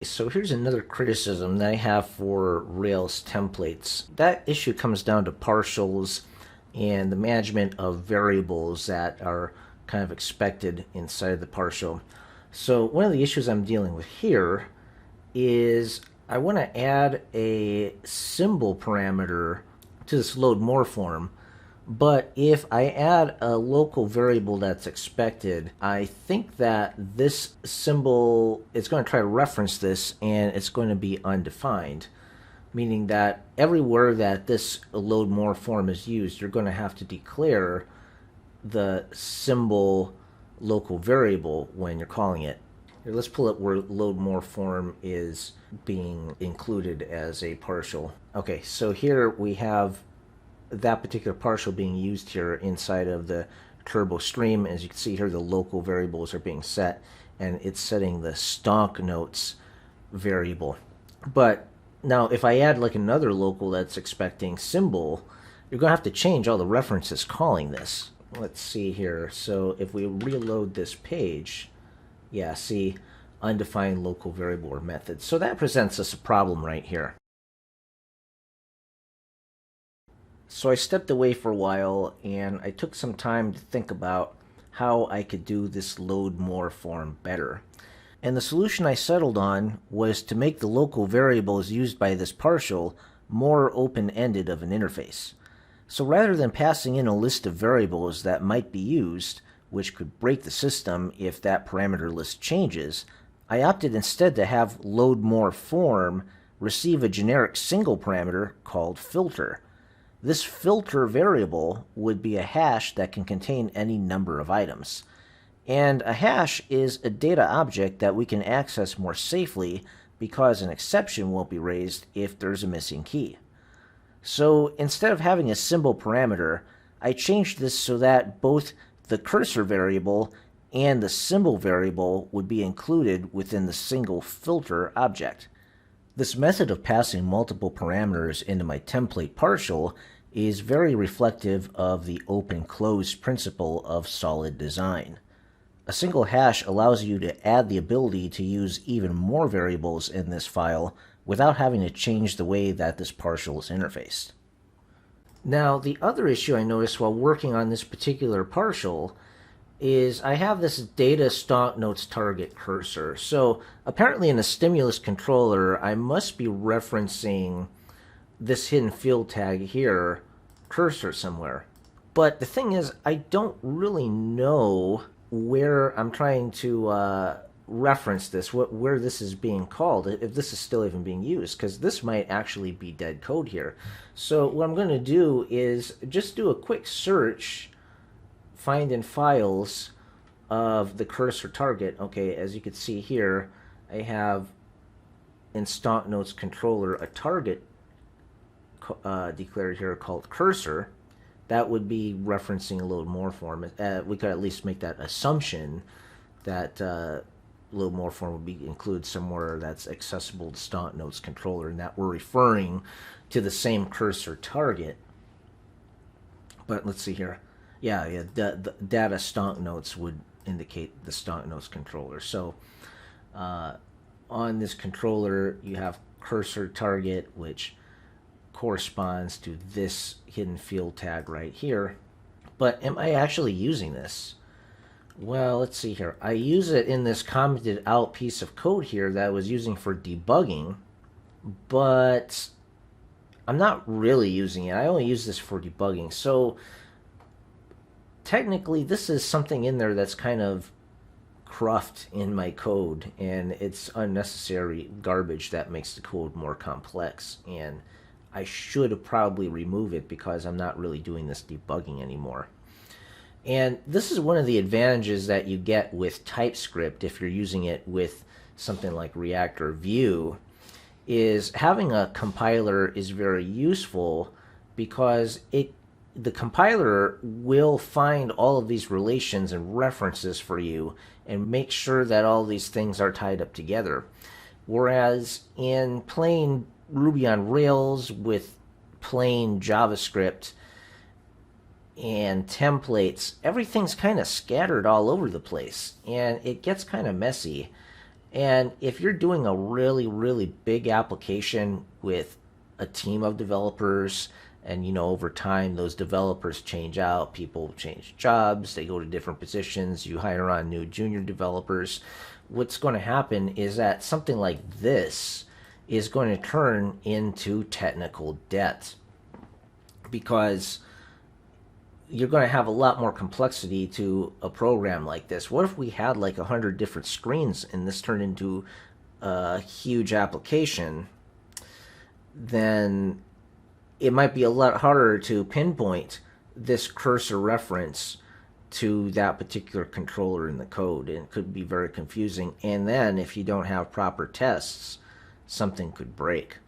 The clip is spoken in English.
So here's another criticism that I have for Rails templates. That issue comes down to partials and the management of variables that are kind of expected inside of the partial. So one of the issues I'm dealing with here is I want to add a symbol parameter to this load more form. But if I add a local variable that's expected, I think that this symbol is going to try to reference this and it's going to be undefined, meaning that everywhere that this load more form is used, you're going to have to declare the symbol local variable when you're calling it. Here, let's pull up where load more form is being included as a partial. Okay, so here we have that particular partial being used here inside of the turbo stream. As you can see here, the local variables are being set, and it's setting the stonk notes variable. But now if I add like another local that's expecting symbol, you're going to have to change all the references calling this. Let's see here. So if we reload this page, yeah, see, undefined local variable or method. So that presents us a problem right here. So I stepped away for a while and I took some time to think about how I could do this load more form better. And the solution I settled on was to make the local variables used by this partial more open-ended of an interface. So rather than passing in a list of variables that might be used, which could break the system if that parameter list changes, I opted instead to have load more form receive a generic single parameter called filter. This filter variable would be a hash that can contain any number of items. And a hash is a data object that we can access more safely because an exception won't be raised if there's a missing key. So instead of having a symbol parameter, I changed this so that both the cursor variable and the symbol variable would be included within the single filter object. This method of passing multiple parameters into my template partial is very reflective of the open-close principle of solid design. A single hash allows you to add the ability to use even more variables in this file without having to change the way that this partial is interfaced. Now, the other issue I noticed while working on this particular partial is I have this data stonk notes target cursor. So apparently in a stimulus controller, I must be referencing this hidden field tag here, cursor somewhere. But the thing is, I don't really know where I'm trying to reference this, where this is being called, if this is still even being used, because this might actually be dead code here. So what I'm going to do is just do a quick search, find in files of the cursor target. Okay, as you can see here, I have in stonk notes controller a target declared here called cursor. That would be referencing a load more form. We could at least make that assumption that load more form would be included somewhere that's accessible to stonk notes controller, and that we're referring to the same cursor target. But let's see here. Yeah, the data stonk notes would indicate the stonk notes controller. So on this controller, you have cursor target, which corresponds to this hidden field tag right here. But am I actually using this? Well, let's see here. I use it in this commented out piece of code here that I was using for debugging, but I'm not really using it. I only use this for debugging. So technically, this is something in there that's kind of cruft in my code, and it's unnecessary garbage that makes the code more complex. And I should probably remove it because I'm not really doing this debugging anymore. And this is one of the advantages that you get with TypeScript if you're using it with something like React or Vue, is having a compiler is very useful because the compiler will find all of these relations and references for you and make sure that all these things are tied up together. Whereas in plain Ruby on Rails with plain JavaScript and templates, everything's kind of scattered all over the place, and it gets kind of messy. And if you're doing a really, really big application with a team of developers, and over time those developers change out, people change jobs, they go to different positions, you hire on new junior developers, what's going to happen is that something like this is going to turn into technical debt, because you're going to have a lot more complexity to a program like this. What if we had like 100 different screens and this turned into a huge application? Then it might be a lot harder to pinpoint this cursor reference to that particular controller in the code, and it could be very confusing. And then if you don't have proper tests, something could break.